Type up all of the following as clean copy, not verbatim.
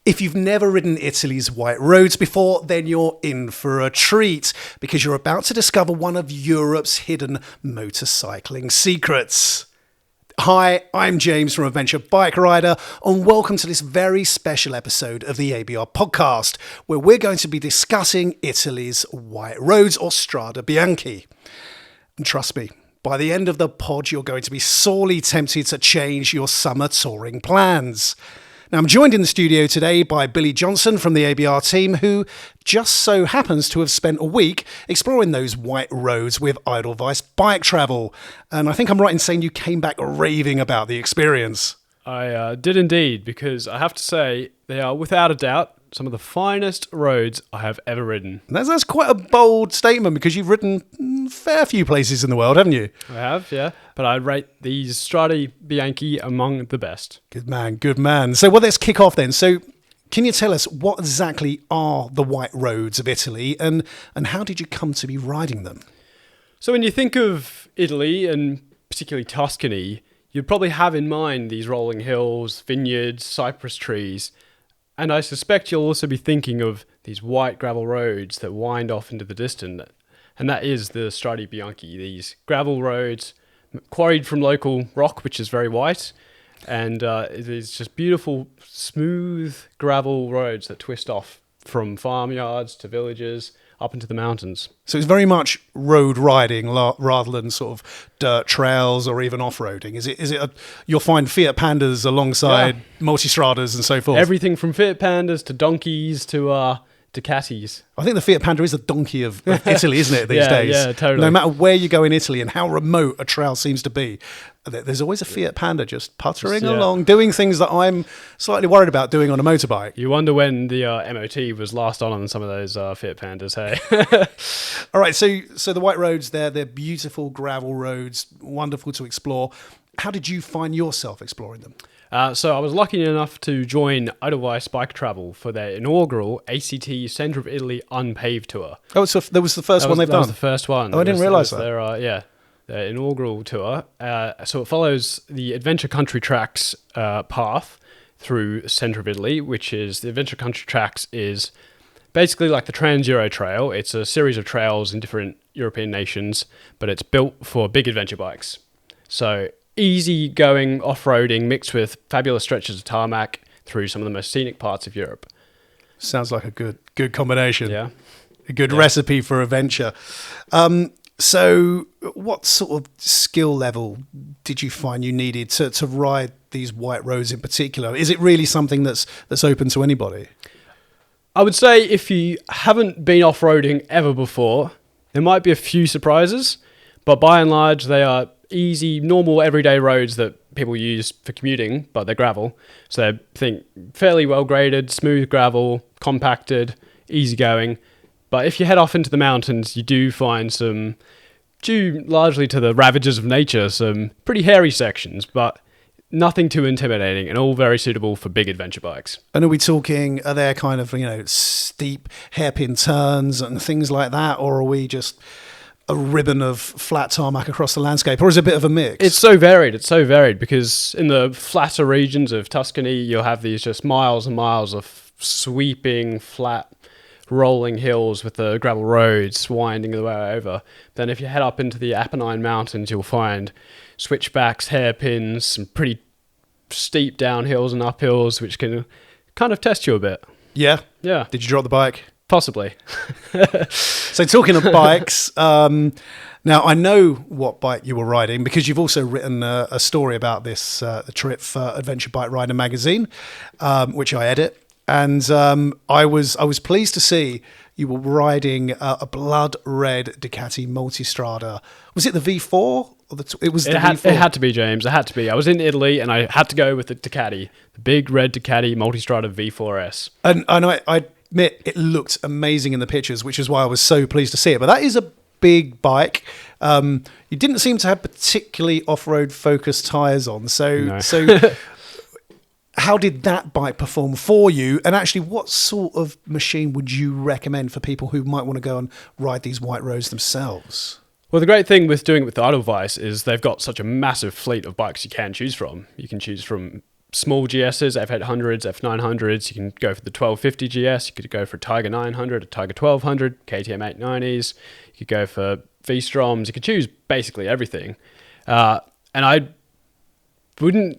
If you've never ridden Italy's white roads before, then you're in for a treat because you're about to discover one of Europe's hidden motorcycling secrets. Hi, I'm James from Adventure Bike Rider, and welcome to this very special episode of the ABR Podcast, where we're going to be discussing Italy's white roads, or Strade Bianche. And trust me, by the end of the pod, you're going to be sorely tempted to change your summer touring plans. Now, I'm joined in the studio today by Billy Johnson from the ABR team, who just so happens to have spent a week exploring those white roads with Edelweiss Bike Travel. And I think I'm right in saying you came back raving about the experience. I did indeed, because I have to say they are without a doubt some of the finest roads I have ever ridden. That's quite a bold statement because you've ridden a fair few places in the world, haven't you? I have, yeah. But I'd rate these Strade Bianche among the best. Good man, good man. So, well, let's kick off then. So, can you tell us what exactly are the white roads of Italy and how did you come to be riding them? So when you think of Italy, and particularly Tuscany, you'd probably have in mind these rolling hills, vineyards, cypress trees. And I suspect you'll also be thinking of these white gravel roads that wind off into the distance. And that is the Strade Bianche, these gravel roads quarried from local rock, which is very white. And it is just beautiful, smooth gravel roads that twist off from farmyards to villages up into the mountains. So it's very much road riding rather than sort of dirt trails or even off-roading. Is it you'll find Fiat Pandas alongside Multistradas and so forth? Everything from Fiat Pandas to donkeys to Ducatis. I think the Fiat Panda is the donkey of Italy, isn't it, these days? Yeah, totally. No matter where you go in Italy and how remote a trail seems to be, there's always a Fiat Panda just puttering along, doing things that I'm slightly worried about doing on a motorbike. You wonder when the MOT was last on some of those Fiat Pandas, hey? All right, so the white roads there, they're beautiful gravel roads, wonderful to explore. How did you find yourself exploring them? So I was lucky enough to join Edelweiss Bike Travel for their inaugural ACT Centre of Italy Unpaved tour. Oh, so that was the first one they've done? That was the first one. Oh, I didn't realise that. Their inaugural tour. So it follows the Adventure Country Tracks path through centre of Italy, which is, the Adventure Country Tracks is basically like the Trans-Euro Trail. It's a series of trails in different European nations, but it's built for big adventure bikes. So easy going off-roading mixed with fabulous stretches of tarmac through some of the most scenic parts of Europe. Sounds like a good combination. Yeah. A good recipe for adventure. So what sort of skill level did you find you needed to ride these white roads in particular? Is it really something that's open to anybody? I would say if you haven't been off-roading ever before, there might be a few surprises, but by and large they are easy, normal, everyday roads that people use for commuting, but they're gravel. So think fairly well graded, smooth gravel, compacted, easy going. But if you head off into the mountains, you do find some, due largely to the ravages of nature, some pretty hairy sections, but nothing too intimidating and all very suitable for big adventure bikes. And are there kind of, steep hairpin turns and things like that, or are we just a ribbon of flat tarmac across the landscape, or is it a bit of a mix? It's so varied because in the flatter regions of Tuscany, you'll have these just miles and miles of sweeping, flat, rolling hills with the gravel roads winding the way over. Then if you head up into the Apennine Mountains, you'll find switchbacks, hairpins, some pretty steep downhills and uphills, which can kind of test you a bit. Yeah? Yeah. Did you drop the bike? Possibly. So talking of bikes, now I know what bike you were riding because you've also written a story about this trip for Adventure Bike Rider magazine, which I edit. And I was pleased to see you were riding a blood red Ducati Multistrada. Was it the V4? Or V4? It had to be, James. It had to be. I was in Italy and I had to go with the Ducati, the big red Ducati Multistrada V4 S. And I admit it looked amazing in the pictures, which is why I was so pleased to see it. But that is a big bike. You didn't seem to have particularly off-road focused tyres on. So how did that bike perform for you? And actually, what sort of machine would you recommend for people who might want to go and ride these white roads themselves? Well, the great thing with doing it with the Edelweiss is they've got such a massive fleet of bikes you can choose from. You can choose from small GSs, F800s, F900s. You can go for the 1250 GS. You could go for a Tiger 900, a Tiger 1200, KTM 890s. You could go for V-Stroms. You could choose basically everything. And I wouldn't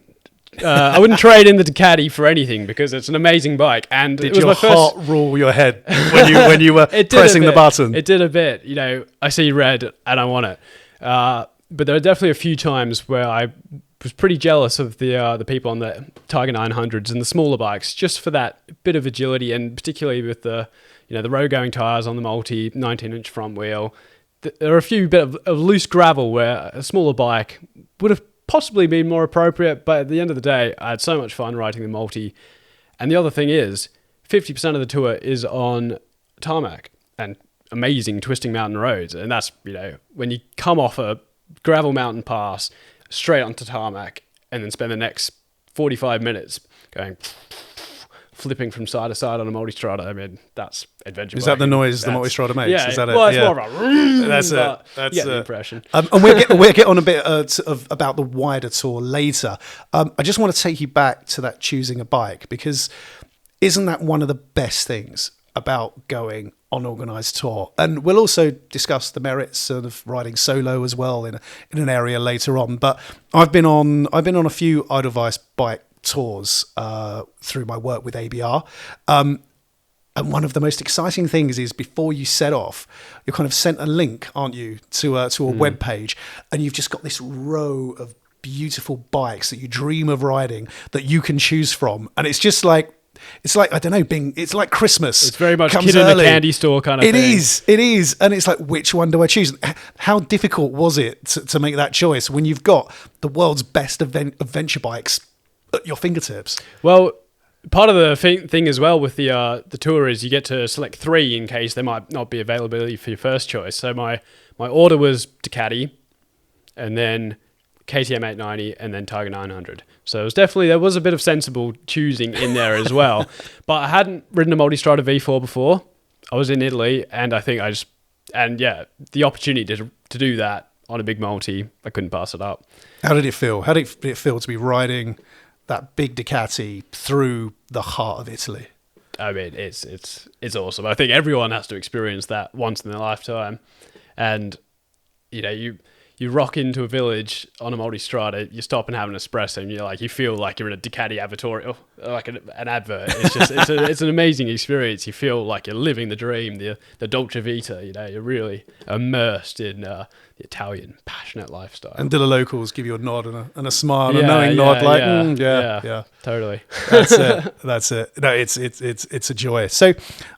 trade in the Ducati for anything because it's an amazing bike. And did it was your my first... heart rule your head when you were pressing the button? It did a bit. You know, I see red and I want it. But there are definitely a few times where I was pretty jealous of the people on the Tiger 900s and the smaller bikes, just for that bit of agility, and particularly with the road going tires on the multi 19-inch front wheel. There are a few bit of loose gravel where a smaller bike would have possibly been more appropriate, but at the end of the day, I had so much fun riding the multi. And the other thing is, 50% of the tour is on tarmac and amazing twisting mountain roads, and that's when you come off a gravel mountain pass straight onto tarmac and then spend the next 45 minutes going flipping from side to side on a Multistrada. I mean, that's adventure. Is that the noise the Multistrada makes? Yeah, is that well, it's yeah. more of a... That's it. That's the impression. And we'll get on a bit about the wider tour later. I just want to take you back to that choosing a bike, because isn't that one of the best things about going on organised tour? And we'll also discuss the merits of riding solo as well in an area later on. But I've been on a few Edelweiss bike tours through my work with ABR. And one of the most exciting things is before you set off, you're kind of sent a link, aren't you, to a web page, and you've just got this row of beautiful bikes that you dream of riding that you can choose from, and it's just like, I don't know, it's like Christmas. It's very much kid in a candy store kind of thing. It is. And it's like, which one do I choose? How difficult was it to make that choice when you've got the world's best adventure bikes at your fingertips? Well, part of the thing as well with the tour is you get to select 3 in case there might not be availability for your first choice. So my order was Ducati, and then KTM 890, and then Tiger 900. So there was a bit of sensible choosing in there as well. But I hadn't ridden a Multistrada V4 before. I was in Italy, and I think the opportunity to do that on a big multi, I couldn't pass it up. How did it feel? How did it feel to be riding that big Ducati through the heart of Italy? I mean, it's awesome. I think everyone has to experience that once in their lifetime. And you rock into a village on a Multistrada, you stop and have an espresso, and you feel like you're in a Ducati advertorial, like an advert. It's just it's an amazing experience. You feel like you're living the dream, the Dolce Vita. You're really immersed in the Italian passionate lifestyle. And do the locals give you a nod and a smile, a knowing nod, like yeah, totally. That's it. No, it's a joy. So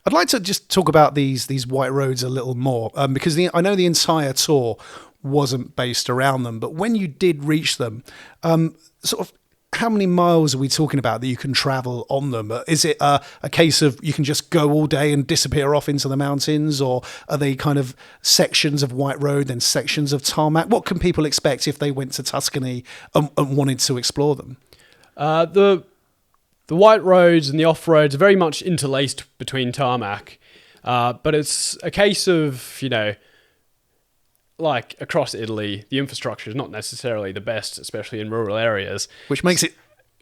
I'd like to just talk about these white roads a little more, because I know the entire tour wasn't based around them, but when you did reach them, sort of how many miles are we talking about that you can travel on them? Is it a case of you can just go all day and disappear off into the mountains, or are they kind of sections of white road and sections of tarmac? What can people expect if they went to Tuscany and wanted to explore them? The white roads and the off roads are very much interlaced between tarmac, but it's a case of like across Italy, the infrastructure is not necessarily the best, especially in rural areas. Which makes it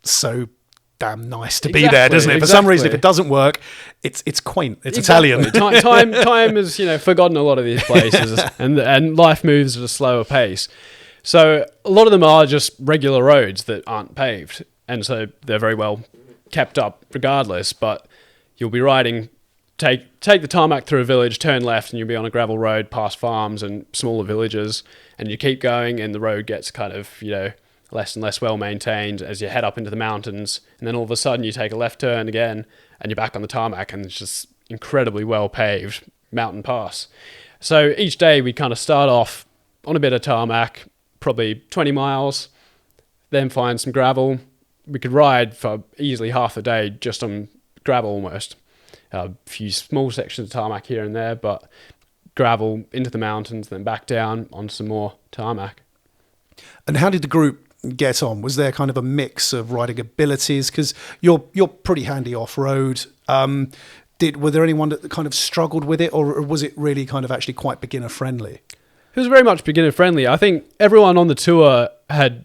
so damn nice to be there, doesn't it? For some reason, if it doesn't work, it's quaint. It's Italian. Time has forgotten a lot of these places, and life moves at a slower pace. So a lot of them are just regular roads that aren't paved, and so they're very well kept up regardless. But you'll be riding. Take the tarmac through a village, turn left, and you'll be on a gravel road past farms and smaller villages, and you keep going, and the road gets kind of, less and less well maintained as you head up into the mountains, and then all of a sudden you take a left turn again, and you're back on the tarmac, and it's just incredibly well paved mountain pass. So each day we kind of start off on a bit of tarmac, probably 20 miles, then find some gravel. We could ride for easily half the day just on gravel almost. A few small sections of tarmac here and there, but gravel into the mountains, then back down on some more tarmac. And how did the group get on? Was there kind of a mix of riding abilities? Because you're pretty handy off-road. Were there anyone that kind of struggled with it, or was it really kind of actually quite beginner-friendly? It was very much beginner-friendly. I think everyone on the tour had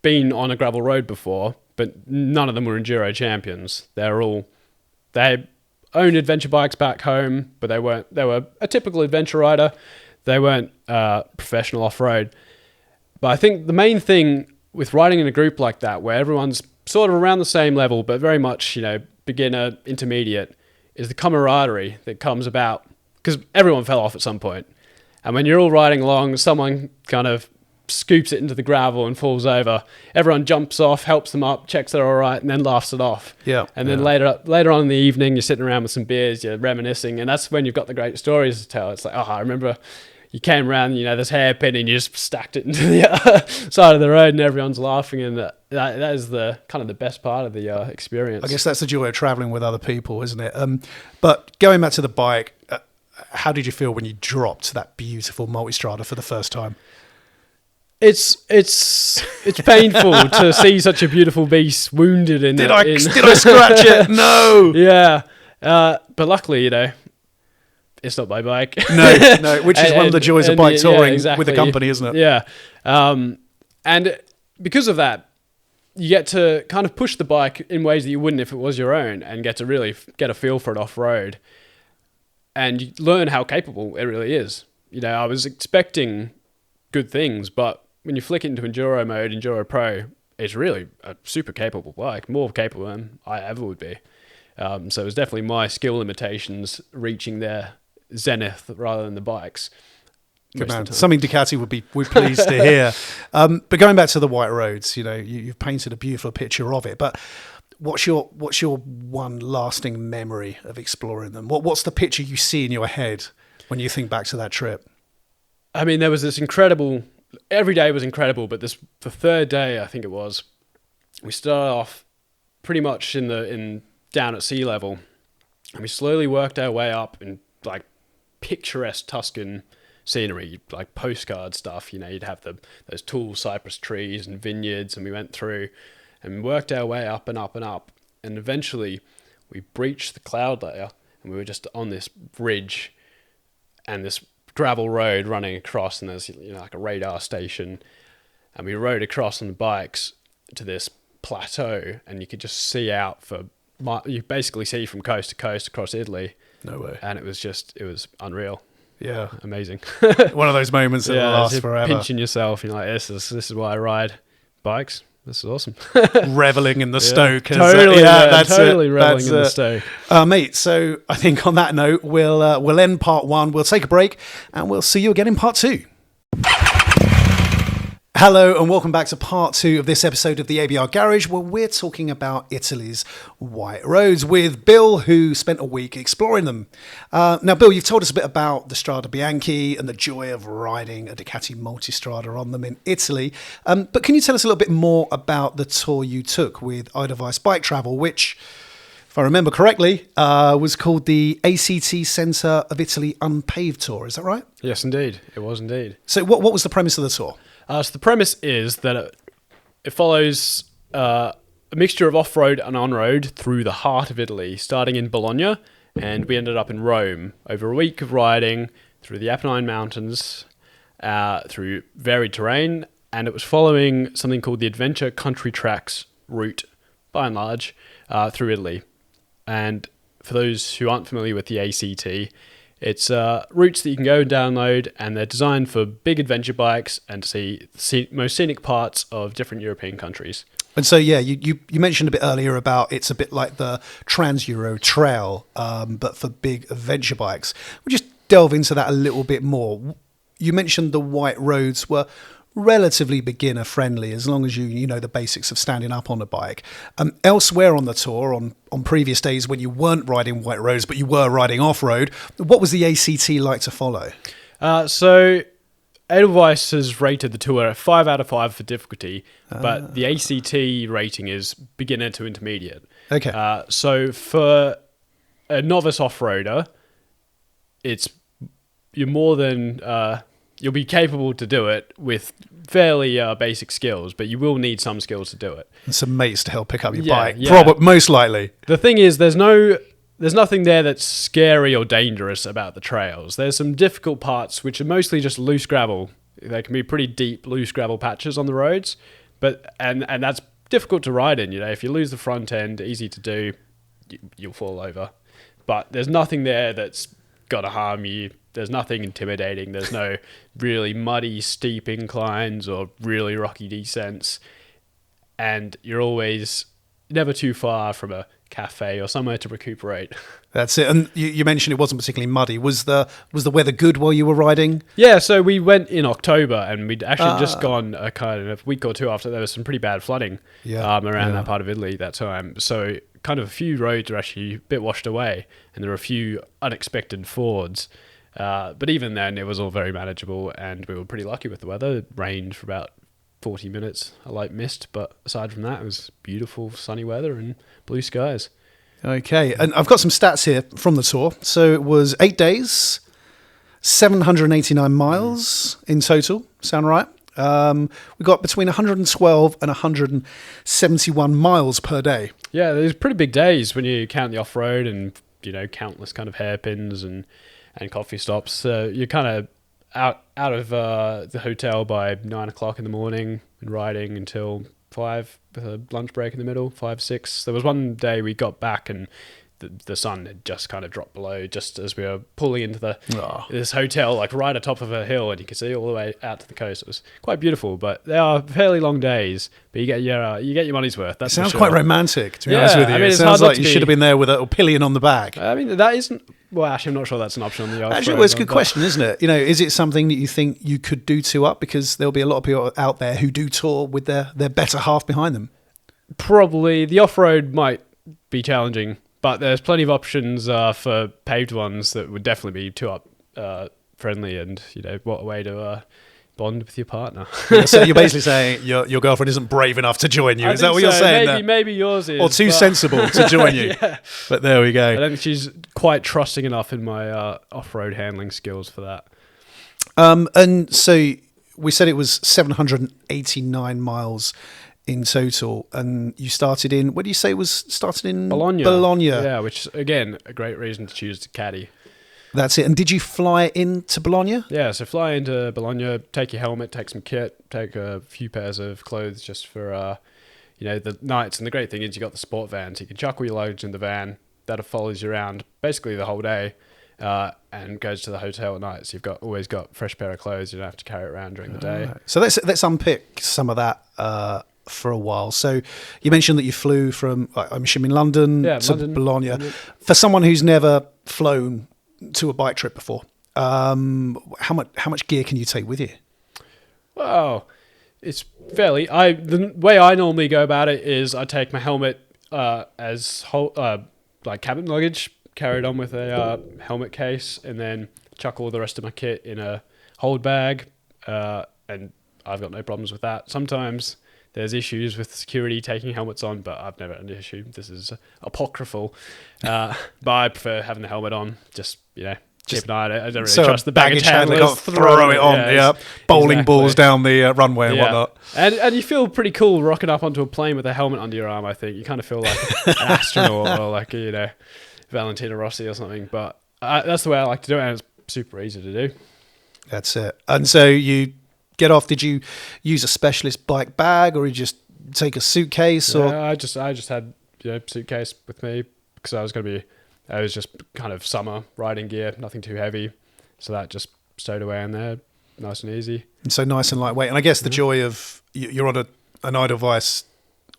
been on a gravel road before, but none of them were enduro champions. They owned adventure bikes back home, but they were a typical adventure rider. They weren't professional off-road. But I think the main thing with riding in a group like that, where everyone's sort of around the same level, but very much, beginner, intermediate, is the camaraderie that comes about, because everyone fell off at some point. And when you're all riding along, someone kind of scoops it into the gravel and falls over. Everyone jumps off, helps them up, checks they're all right, and then laughs it off. Yeah. And then later on in the evening, you're sitting around with some beers, you're reminiscing, and that's when you've got the great stories to tell. It's like, I remember you came around, this hairpin, and you just stacked it into the side of the road, and everyone's laughing, and that is the kind of the best part of the experience. I guess that's the joy of traveling with other people, isn't it? But going back to the bike, how did you feel when you dropped that beautiful Multistrada for the first time? It's painful to see such a beautiful beast wounded in. Did I scratch it? No. Yeah, but luckily, it's not my bike. No, which is one of the joys of bike touring with a company, isn't it? Yeah, and because of that, you get to kind of push the bike in ways that you wouldn't if it was your own, and get to really get a feel for it off road, and you learn how capable it really is. I was expecting good things, but when you flick it into enduro mode, Enduro Pro, it's really a super capable bike, more capable than I ever would be. So it was definitely my skill limitations reaching their zenith rather than the bikes. Good man. Something Ducati would be pleased to hear. But going back to the white roads, you've painted a beautiful picture of it. But what's your one lasting memory of exploring them? What's the picture you see in your head when you think back to that trip? I mean, there was this incredible. Every day was incredible, but the third day, I think it was, we started off pretty much down at sea level, and we slowly worked our way up in like picturesque Tuscan scenery, like postcard stuff. You'd have those tall cypress trees and vineyards, and we went through and worked our way up and up and up, and eventually we breached the cloud layer, and we were just on this ridge and this gravel road running across, and there's like a radar station, and we rode across on the bikes to this plateau, and you could just see out you basically see from coast to coast across Italy. No way. And it was unreal. Yeah, amazing. One of those moments that lasts forever. Pinching yourself, you're like, this is why I ride bikes. This is awesome. Reveling in the Stoke. Totally, totally reveling in the Stoke. Mate, so I think on that note, we'll end part one. We'll take a break, and we'll see you again in part two. Hello and welcome back to part two of this episode of the ABR Garage, where we're talking about Italy's white roads with Bill, who spent a week exploring them. Now, Bill, you've told us a bit about the Strade Bianche and the joy of riding a Ducati Multistrada on them in Italy. But can you tell us a little bit more about the tour you took with Edelweiss Bike Travel, which, if I remember correctly, was called the ACT Centre of Italy Unpaved Tour. Is that right? Yes, indeed. It was indeed. So what was the premise of the tour? So the premise is that it follows a mixture of off-road and on-road through the heart of Italy, starting in Bologna, and we ended up in Rome over a week of riding through the Apennine Mountains, through varied terrain, and it was following something called the Adventure Country Tracks route, by and large, through Italy. And for those who aren't familiar with the ACT, it's routes that you can go and download, and they're designed for big adventure bikes and to see most scenic parts of different European countries. And so, yeah, you mentioned a bit earlier about it's a bit like the Trans-Euro Trail, but for big adventure bikes. We'll just delve into that a little bit more. You mentioned the white roads were relatively beginner friendly as long as you know the basics of standing up on a bike. Elsewhere on the tour, on previous days when you weren't riding white roads but you were riding off-road, what was the ACT like to follow? So Edelweiss has rated the tour a 5 out of 5 for difficulty, but the ACT rating is beginner to intermediate. Okay. So for a novice off-roader, you're more than you'll be capable to do it with fairly basic skills, but you will need some skills to do it. And some mates to help pick up your bike, probably most likely. The thing is, there's nothing there that's scary or dangerous about the trails. There's some difficult parts which are mostly just loose gravel. They can be pretty deep, loose gravel patches on the roads, and that's difficult to ride in. If you lose the front end, easy to do, you'll fall over. But there's nothing there that's going to harm you. There's nothing intimidating. There's no really muddy, steep inclines or really rocky descents. And you're always never too far from a cafe or somewhere to recuperate. That's it. And you mentioned it wasn't particularly muddy. Was the weather good while you were riding? Yeah, so we went in October, and we'd actually just gone a kind of week or two after there was some pretty bad flooding around that part of Italy that time. So kind of a few roads were actually a bit washed away, and there were a few unexpected fords. But even then, it was all very manageable, and we were pretty lucky with the weather. It rained for about 40 minutes, a light mist, but aside from that, it was beautiful sunny weather and blue skies. Okay, and I've got some stats here from the tour. So it was 8 days, 789 miles in total. Sound right? We got between 112 and 171 miles per day. Yeah, there's pretty big days when you count the off-road and, countless kind of hairpins and coffee stops. So you're kind of out of the hotel by 9 o'clock in the morning and riding until 5 with a lunch break in the middle, 5, 6. There was one day we got back and the sun had just kind of dropped below just as we were pulling into this hotel, like right atop of a hill, and you could see all the way out to the coast. It was quite beautiful, but they are fairly long days, but you get your money's worth. That sounds quite romantic, to be honest with you. It sounds like you should have been there with a pillion on the back. I mean, that isn't... Well, actually, I'm not sure that's an option on the off-road. Actually, it's a good question, isn't it? Is it something that you think you could do two up? Because there'll be a lot of people out there who do tour with their better half behind them. Probably. The off-road might be challenging, but there's plenty of options for paved ones that would definitely be two up friendly, and what a way to bond with your partner. So you're basically saying your girlfriend isn't brave enough to join you. Is that what you're saying? Maybe yours is. Or too sensible to join you. Yeah. But there we go. I don't think she's quite trusting enough in my off-road handling skills for that. And so we said it was 789 miles in total, and you started in, what do you say was started in? Bologna. Yeah, which is, again, a great reason to choose Ducati. That's it. And did you fly into Bologna? Yeah, so fly into Bologna, take your helmet, take some kit, take a few pairs of clothes just for, the nights. And the great thing is you got the sport van, so you can chuck all your luggage in the van. That follows you around basically the whole day and goes to the hotel at night. So you've always got a fresh pair of clothes. You don't have to carry it around during the day. Right. So let's unpick some of that for a while. So you mentioned that you flew from, I'm assuming, London to Bologna. London. For someone who's never flown to a bike trip before, how much gear can you take with you? Well, it's fairly... the way I normally go about it is I take my helmet as cabin luggage, carried on with a helmet case, and then chuck all the rest of my kit in a hold bag, and I've got no problems with that. Sometimes there's issues with security taking helmets on, but I've never had an issue. This is apocryphal. But I prefer having the helmet on. Just keep an eye on it. I don't really trust the baggage handler. Got to throw it on. Bowling balls down the runway and whatnot. And you feel pretty cool rocking up onto a plane with a helmet under your arm, I think. You kind of feel like an astronaut or like, Valentino Rossi or something. But that's the way I like to do it, and it's super easy to do. That's it. And so you get off. Did you use a specialist bike bag, or you just take a suitcase? Or I just had suitcase with me because I was just kind of summer riding gear, nothing too heavy, so that just stowed away in there, nice and easy. And so nice and lightweight. And I guess the joy of you're on an Edelweiss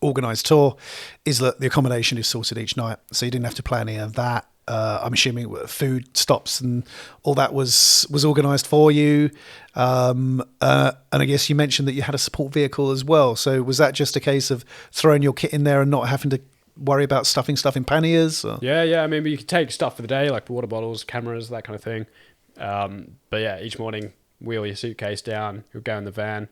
organised tour is that the accommodation is sorted each night, so you didn't have to plan any of that. I'm assuming food stops and all that was organised for you. And I guess you mentioned that you had a support vehicle as well. So was that just a case of throwing your kit in there and not having to worry about stuffing stuff in panniers? Or? Yeah. I mean, you could take stuff for the day, like water bottles, cameras, that kind of thing. But yeah, each morning, wheel your suitcase down, you'll go in the van,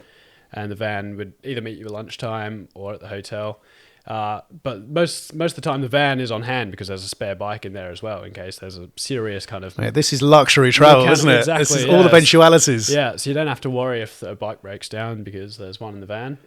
and the van would either meet you at lunchtime or at the hotel. But most of the time the van is on hand because there's a spare bike in there as well in case there's a serious kind of... Yeah, this is luxury travel, isn't it? Exactly, this is all eventualities. Yeah, so you don't have to worry if the bike breaks down because there's one in the van.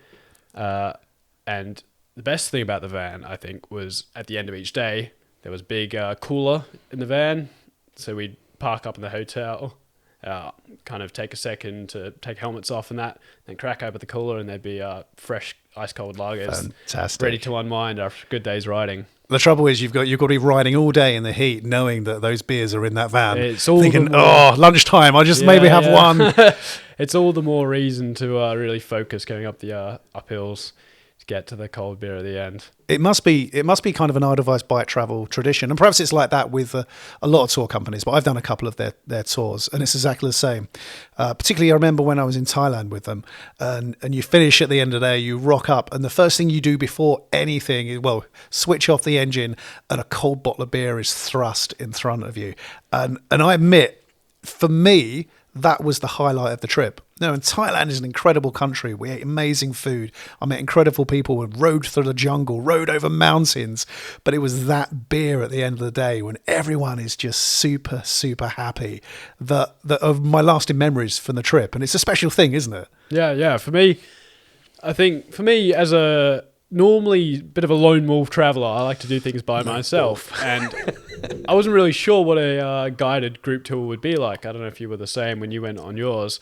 And the best thing about the van, I think, was at the end of each day, there was a big cooler in the van. So we'd park up in the hotel, kind of take a second to take helmets off and that, then crack open the cooler and there'd be fresh ice cold lagers, Fantastic. ready to unwind after a good day's riding. The trouble is you've got to be riding all day in the heat, knowing that those beers are in that van. It's all thinking, lunchtime, I'll just maybe have one. It's all the more reason to really focus going up the uphills to get to the cold beer at the end. It must be kind of an Edelweiss Bike Travel tradition, and perhaps it's like that with a lot of tour companies. But I've done a couple of their tours, and it's exactly the same. Particularly, I remember when I was in Thailand with them, and you finish at the end of the day, you rock up, and the first thing you do before anything is, switch off the engine, and a cold bottle of beer is thrust in front of you. And I admit, for me, that was the highlight of the trip. And Thailand is an incredible country. We ate amazing food. I met incredible people. We rode through the jungle, rode over mountains. But it was that beer at the end of the day when everyone is just super, super happy that of my lasting memories from the trip. And it's a special thing, isn't it? Yeah. For me, I think as a normally bit of a lone wolf traveler, I like to do things by myself. And I wasn't really sure what a guided group tour would be like. I don't know if you were the same when you went on yours.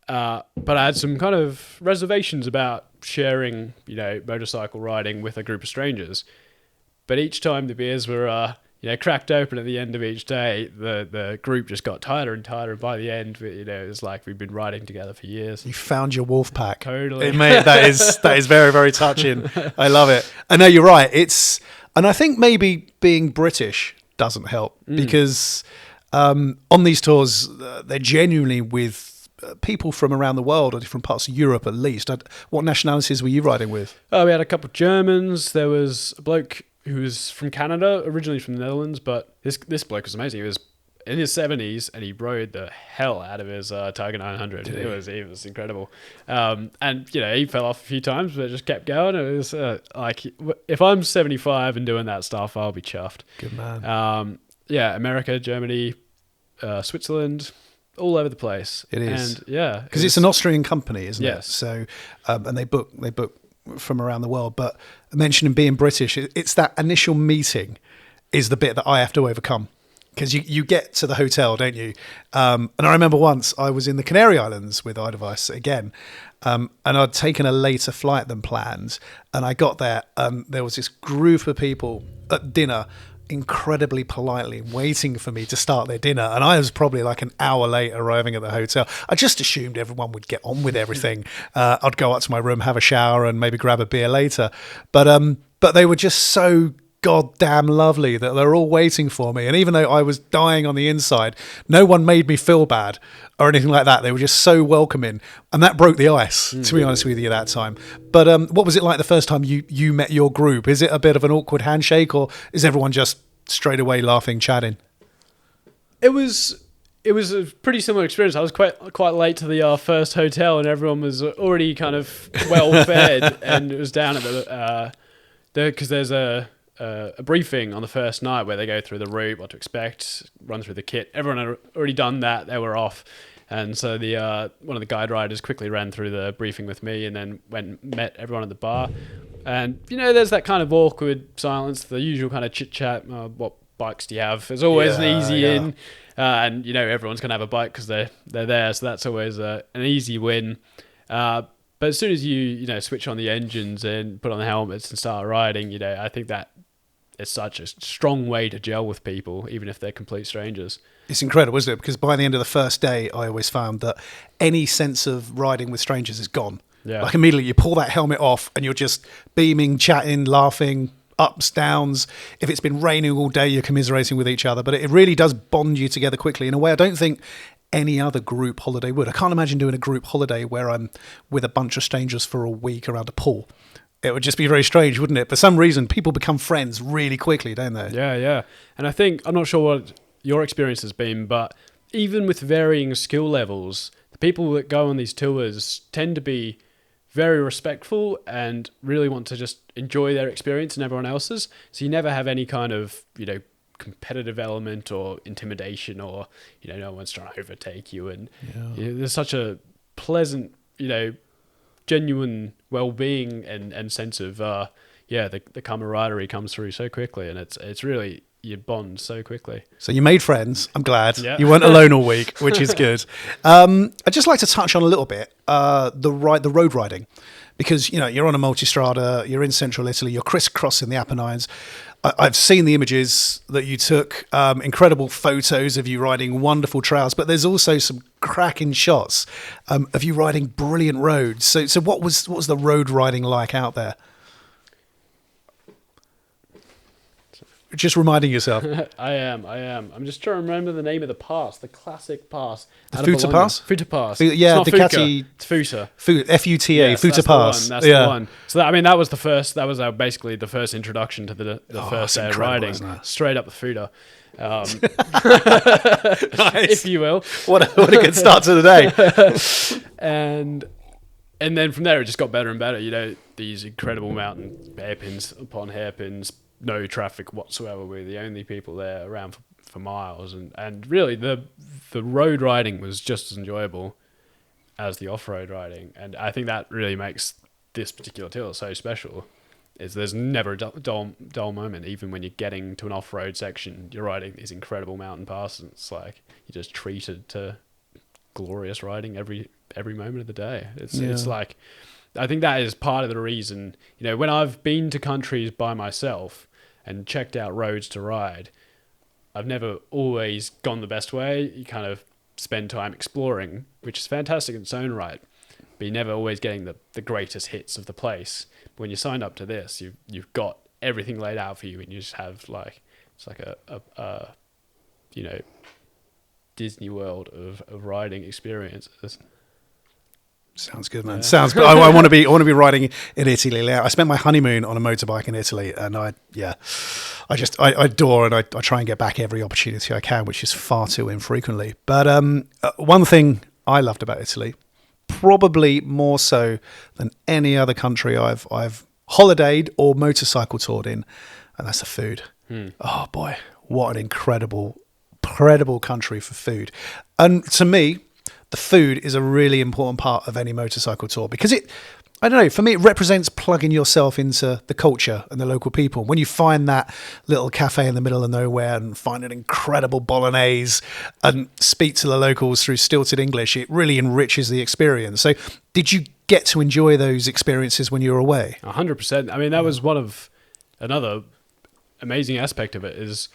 But I had some kind of reservations about sharing, motorcycle riding with a group of strangers. But each time the beers were, cracked open at the end of each day, the group just got tighter and tighter. And by the end, it was like we'd been riding together for years. You found your wolf pack. Totally. Mate, that is very, very touching. I love it. I know you're right. And I think maybe being British doesn't help because on these tours, they're genuinely with people from around the world or different parts of Europe at least. What nationalities were you riding with? We had a couple of Germans. There was a bloke who was from Canada, originally from the Netherlands, but this bloke was amazing. He was in his 70s and he rode the hell out of his Tiger 900. It was incredible. And he fell off a few times, but just kept going. It was like, if I'm 75 and doing that stuff, I'll be chuffed. Good man. America, Germany, Switzerland, all over the place. It is. And because it's an Austrian company, isn't it? Yes. So, and they book from around the world. But mentioning being British, it's that initial meeting is the bit that I have to overcome. Because you get to the hotel, don't you? And I remember once I was in the Canary Islands with Edelweiss again, and I'd taken a later flight than planned. And I got there, and there was this group of people at dinner, incredibly politely waiting for me to start their dinner. And I was probably like an hour late arriving at the hotel. I just assumed everyone would get on with everything. I'd go up to my room, have a shower, and maybe grab a beer later. But they were just so goddamn lovely that they're all waiting for me. And even though I was dying on the inside, no one made me feel bad or anything like that. They were just so welcoming, and that broke the ice, to be honest with you, that time. But what was it like the first time you met your group? Is it a bit of an awkward handshake, or is everyone just straight away laughing, chatting? It was a pretty similar experience. I was quite late to the first hotel, and everyone was already kind of well fed, and it was down at because there's a briefing on the first night where they go through the route, what to expect, run through the kit. Everyone had already done that. They were off. And so the one of the guide riders quickly ran through the briefing with me and then went and met everyone at the bar. And, there's that kind of awkward silence, the usual kind of chit-chat. What bikes do you have? There's always an easy in. And, everyone's going to have a bike because they're there. So that's always an easy win. But as soon as you switch on the engines and put on the helmets and start riding, I think that it's such a strong way to gel with people, even if they're complete strangers. It's incredible, isn't it? Because by the end of the first day, I always found that any sense of riding with strangers is gone. Yeah. Like immediately you pull that helmet off and you're just beaming, chatting, laughing, ups, downs. If it's been raining all day, you're commiserating with each other. But it really does bond you together quickly in a way I don't think any other group holiday would. I can't imagine doing a group holiday where I'm with a bunch of strangers for a week around a pool. It would just be very strange, wouldn't it? For some reason, people become friends really quickly, don't they? Yeah. And I think, I'm not sure what your experience has been, but even with varying skill levels, the people that go on these tours tend to be very respectful and really want to just enjoy their experience and everyone else's. So you never have any kind of, competitive element or intimidation or, no one's trying to overtake you. And there's such a pleasant, genuine well-being and sense of the camaraderie comes through so quickly, and it's really you bond so quickly. So you made friends. I'm glad. Yeah. You weren't alone all week, which is good. I'd just like to touch on a little bit the road riding, because you're on a Multistrada, you're in central Italy, you're crisscrossing the Apennines. I've seen the images that you took, incredible photos of you riding wonderful trails, but there's also some cracking shots of you riding brilliant roads. So what was the road riding like out there? Just reminding yourself. I am. I'm just trying to remember the name of the pass, the classic pass. The Futa Pass? Futa Pass. Yeah, it's not Ducati. Fuca, it's Futa. Futa, Yes, Futa Pass. That's the one. So that was the first. That was basically the first introduction to the first day of riding. Straight up the Futa, Nice. if you will. What a good start to the day. and then from there it just got better and better. These incredible mountain hairpins upon hairpins. No traffic whatsoever. We're the only people there around for miles, and really the road riding was just as enjoyable as the off-road riding, and I think that really makes this particular tour so special. Is there's never a dull moment, even when you're getting to an off-road section, you're riding these incredible mountain passes. It's like you're just treated to glorious riding every moment of the day. It's like, I think that is part of the reason, when I've been to countries by myself and checked out roads to ride, I've never always gone the best way. You kind of spend time exploring, which is fantastic in its own right, but you're never always getting the greatest hits of the place. But when you sign up to this, you've got everything laid out for you, and you just have it's like a Disney World of riding experiences. Sounds good, man. Sounds. I want to be riding in Italy. I spent my honeymoon on a motorbike in Italy, and I adore, and I try and get back every opportunity I can, which is far too infrequently. But one thing I loved about Italy, probably more so than any other country I've holidayed or motorcycle toured in, and that's the food. Oh boy, what an incredible country for food. And to me, the food is a really important part of any motorcycle tour, because for me, it represents plugging yourself into the culture and the local people. When you find that little cafe in the middle of nowhere and find an incredible bolognese and speak to the locals through stilted English, it really enriches the experience. So did you get to enjoy those experiences when you were away? 100%. I mean, that was another amazing aspect of it is,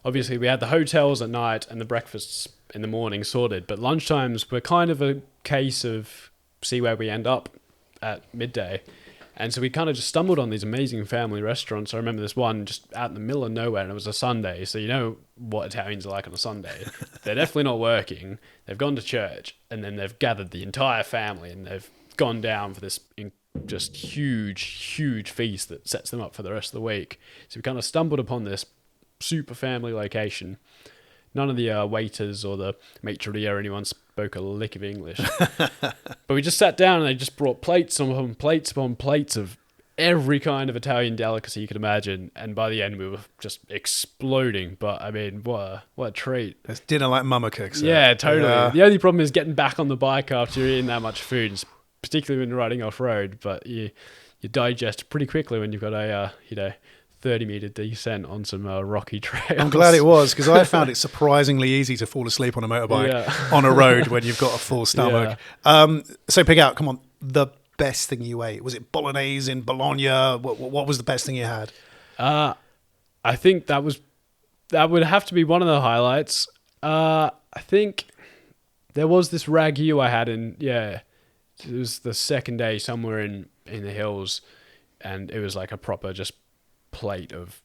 obviously we had the hotels at night and the breakfasts in the morning sorted, but lunchtimes were kind of a case of see where we end up at midday. And so we kind of just stumbled on these amazing family restaurants. I remember this one just out in the middle of nowhere, and it was a Sunday. So you know what Italians are like on a Sunday. They're definitely not working. They've gone to church, and then they've gathered the entire family, and they've gone down for this just huge feast that sets them up for the rest of the week. So we kind of stumbled upon this super family location. None of the waiters or the maitre d' or anyone spoke a lick of English. But we just sat down and they just brought plates upon plates of every kind of Italian delicacy you could imagine. And by the end, we were just exploding. But I mean, what a treat. It's dinner like mama cooks. Yeah, totally. Yeah. The only problem is getting back on the bike after you're eating that much food, particularly when you're riding off-road. But you digest pretty quickly when you've got a, 30-meter descent on some rocky trails. I'm glad it was, because I found it surprisingly easy to fall asleep on a motorbike on a road when you've got a full stomach. Yeah. So pick out, come on, the best thing you ate. Was it bolognese in Bologna? What was the best thing you had? I think that would have to be one of the highlights. I think there was this ragu I had it was the second day somewhere in the hills, and it was like a proper just plate of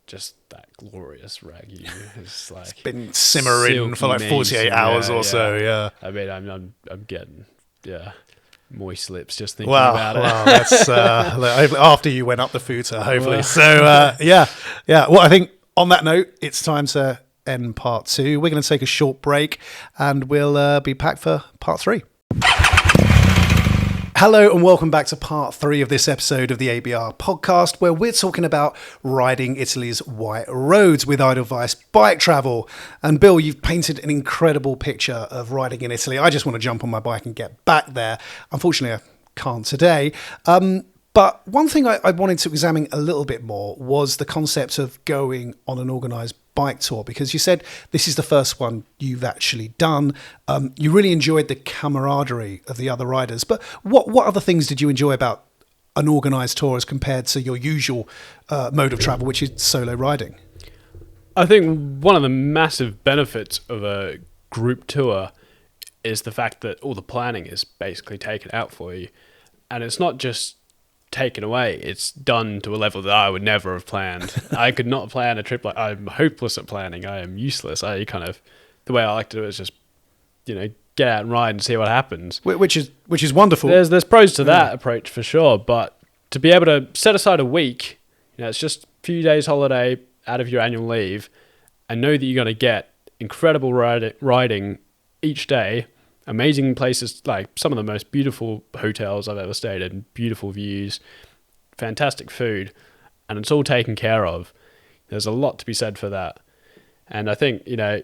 just that glorious ragu. It's like it's been simmering for like 48 hours or so. Yeah. I mean, I'm getting moist lips just thinking about it. Wow, that's after you went up the Futa, hopefully. So Well, I think on that note, it's time to end part 2. We're going to take a short break, and we'll be back for part 3. Hello and welcome back to part 3 of this episode of the ABR Podcast, where we're talking about riding Italy's white roads with Edelweiss Bike Travel. And Bill, you've painted an incredible picture of riding in Italy. I just want to jump on my bike and get back there. Unfortunately, I can't today. But But one thing I wanted to examine a little bit more was the concept of going on an organised bike tour, because you said this is the first one you've actually done. You really enjoyed the camaraderie of the other riders. But what other things did you enjoy about an organised tour as compared to your usual mode of travel, which is solo riding? I think one of the massive benefits of a group tour is the fact that all the planning is basically taken out for you. And it's not just taken away, it's done to a level that I would never have planned. I could not plan a trip like I'm hopeless at planning. I am useless. The way I like to do it is just, get out and ride and see what happens. Which is wonderful. There's pros to that approach for sure, but to be able to set aside a week, it's just a few days holiday out of your annual leave, and know that you're going to get incredible riding each day, amazing places, like some of the most beautiful hotels I've ever stayed in, beautiful views, fantastic food, and it's all taken care of. There's a lot to be said for that. And I think,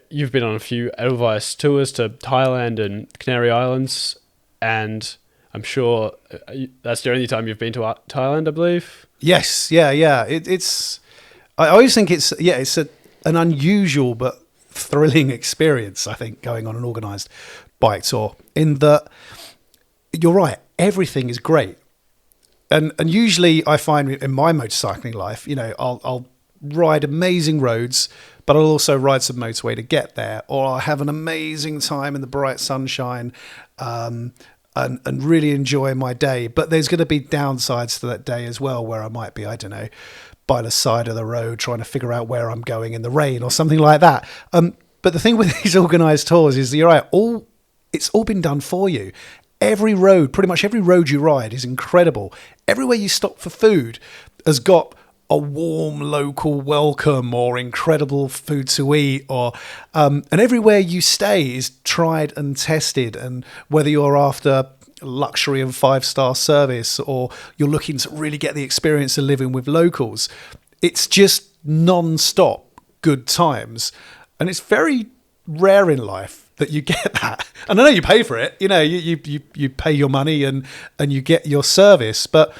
you've been on a few Edelweiss tours to Thailand and Canary Islands, and I'm sure that's the only time you've been to Thailand, I believe. Yes, yeah. I always think it's an unusual but thrilling experience, I think, going on an organised bike tour, in that you're right, everything is great. And usually I find in my motorcycling life, I'll ride amazing roads, but I'll also ride some motorway to get there, or I'll have an amazing time in the bright sunshine and really enjoy my day. But there's going to be downsides to that day as well, where I might be, I don't know, by the side of the road trying to figure out where I'm going in the rain or something like that. But the thing with these organised tours is that you're right, it's all been done for you. Pretty much every road you ride is incredible. Everywhere you stop for food has got a warm local welcome or incredible food to eat, and everywhere you stay is tried and tested. And whether you're after luxury and 5-star service, or you're looking to really get the experience of living with locals, it's just non-stop good times. And it's very rare in life that you get that. And I know you pay for it, you pay your money and you get your service, but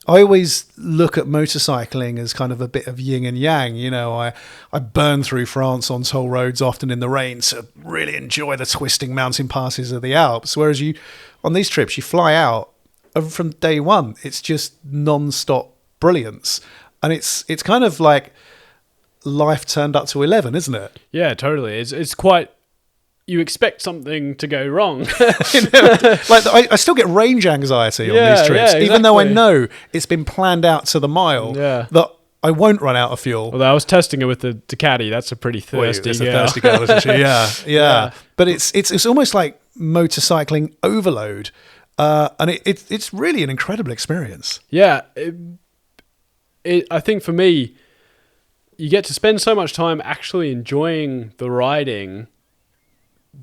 I always look at motorcycling as kind of a bit of yin and yang. I burn through France on toll roads, often in the rain, to really enjoy the twisting mountain passes of the Alps. Whereas on these trips, you fly out, and from day one, it's just non-stop brilliance. And it's kind of like life turned up to 11, isn't it? Yeah, totally. It's quite... You expect something to go wrong. I still get range anxiety on these trips, exactly. Even though I know it's been planned out to the mile that I won't run out of fuel. Although I was testing it with the Ducati, that's a pretty thirsty girl. It's a thirsty girl, isn't she? Yeah. But it's almost like motorcycling overload, and it's really an incredible experience. Yeah, I think for me, you get to spend so much time actually enjoying the riding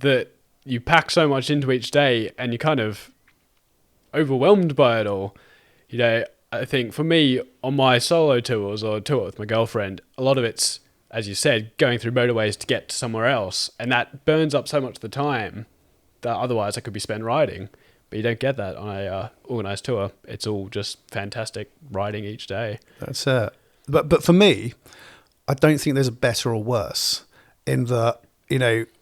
that you pack so much into each day, and you're kind of overwhelmed by it all. I think for me, on my solo tours or tour with my girlfriend, a lot of it's, as you said, going through motorways to get to somewhere else, and that burns up so much of the time that otherwise I could be spent riding. But you don't get that on a organised tour. It's all just fantastic riding each day. That's it. But for me, I don't think there's a better or worse, in that,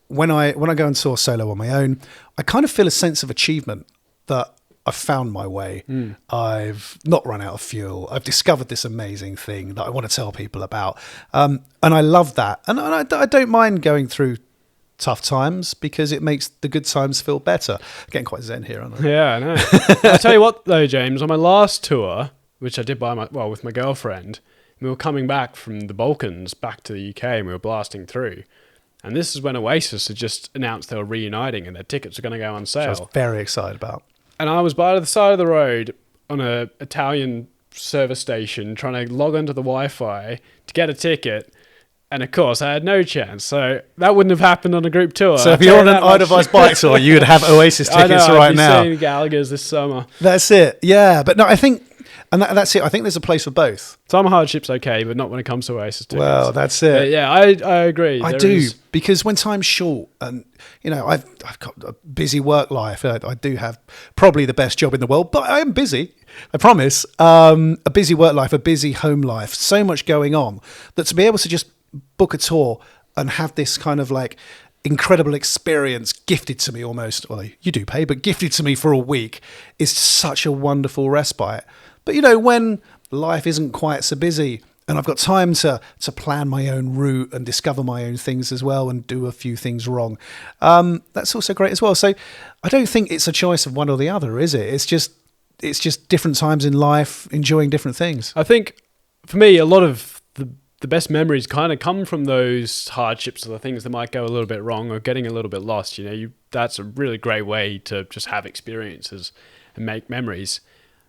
when I go and tour solo on my own, I kind of feel a sense of achievement that I've found my way. I've not run out of fuel. I've discovered this amazing thing that I want to tell people about. And I love that. And I don't mind going through tough times, because it makes the good times feel better. I'm getting quite zen here, aren't I? Yeah, I know. I'll tell you what though, James, on my last tour, which I did with my girlfriend, we were coming back from the Balkans back to the UK, and we were blasting through. And this is when Oasis had just announced they were reuniting and their tickets were going to go on sale. Which I was very excited about. And I was by the side of the road on an Italian service station trying to log onto the Wi-Fi to get a ticket. And of course, I had no chance. So that wouldn't have happened on a group tour. So if you're on an Edelweiss Bike Tour, you would have Oasis tickets right now. I'd be seeing Gallagher's this summer. That's it. Yeah. But no, I think And that's it. I think there's a place for both. Some hardships okay, but not when it comes to Oasis tickets. Well, that's it. But yeah, I agree. I do, because when time's short, and I've got a busy work life. I do have probably the best job in the world, but I am busy. I promise. A busy work life, a busy home life, so much going on that to be able to just book a tour and have this kind of like incredible experience gifted to me almost, well, you do pay, but gifted to me for a week is such a wonderful respite. But when life isn't quite so busy and I've got time to plan my own route and discover my own things as well and do a few things wrong, that's also great as well. So I don't think it's a choice of one or the other, is it? It's just different times in life, enjoying different things. I think for me, a lot of the best memories kind of come from those hardships or the things that might go a little bit wrong or getting a little bit lost. That's a really great way to just have experiences and make memories.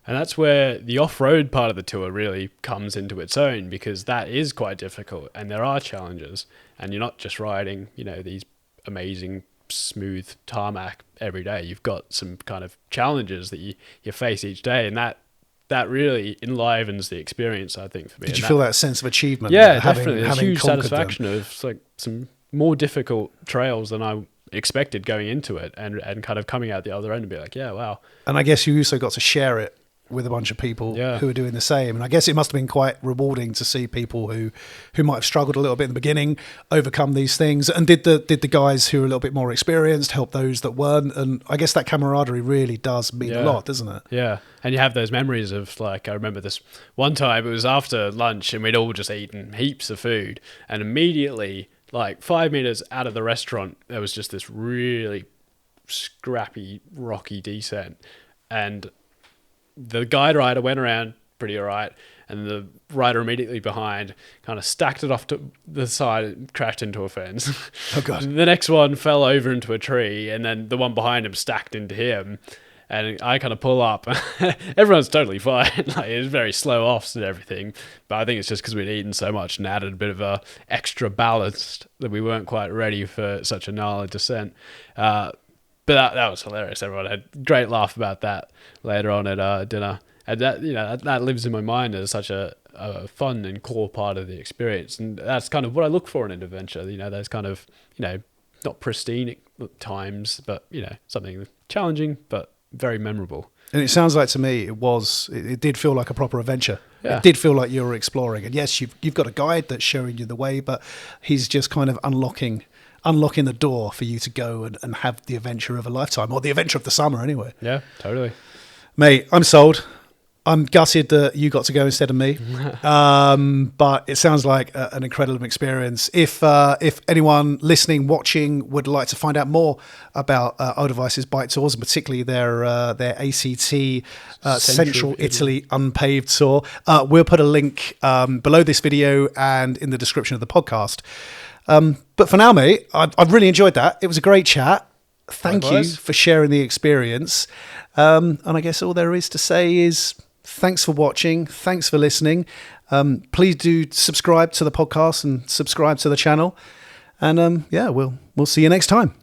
And that's where the off-road part of the tour really comes into its own, because that is quite difficult and there are challenges, and you're not just riding, these amazing smooth tarmac every day. You've got some kind of challenges that you face each day, and that really enlivens the experience, I think, for me. Did you feel that sense of achievement? Yeah, definitely. There's huge satisfaction of like some more difficult trails than I expected going into it, and kind of coming out the other end and be like, yeah, wow. And I guess you also got to share it with a bunch of people who are doing the same. And I guess it must have been quite rewarding to see people who might have struggled a little bit in the beginning overcome these things. And did the guys who are a little bit more experienced help those that weren't? And I guess that camaraderie really does mean a lot, doesn't it? Yeah. And you have those memories of, like, I remember this one time, it was after lunch and we'd all just eaten heaps of food, and immediately, like 5 minutes out of the restaurant, there was just this really scrappy, rocky descent. And the guide rider went around pretty all right, and the rider immediately behind kind of stacked it off to the side and crashed into a fence. Oh, God. The next one fell over into a tree, and then the one behind him stacked into him. And I kind of pull up. Everyone's totally fine. Like, it was very slow offs and everything. But I think it's just because we'd eaten so much and added a bit of a extra ballast that we weren't quite ready for such a gnarly descent. But that was hilarious. Everyone had a great laugh about that later on at dinner. And that lives in my mind as such a fun and core part of the experience. And that's kind of what I look for in an adventure. Those kind of, not pristine at times, but, something challenging, but very memorable. And it sounds like to me it did feel like a proper adventure. Yeah. It did feel like you were exploring. And yes, you've got a guide that's showing you the way, but he's just kind of unlocking the door for you to go and have the adventure of a lifetime, or the adventure of the summer anyway. Yeah, totally. Mate, I'm sold. I'm gutted that you got to go instead of me. But it sounds like an incredible experience. If anyone listening, watching would like to find out more about Edelweiss's bike tours, and particularly their ACT Central Italy Unpaved tour, we'll put a link below this video and in the description of the podcast. But for now, mate, I've really enjoyed that. It was a great chat. Thank you for sharing the experience. And I guess all there is to say is thanks for watching. Thanks for listening. Please do subscribe to the podcast and subscribe to the channel. And we'll see you next time.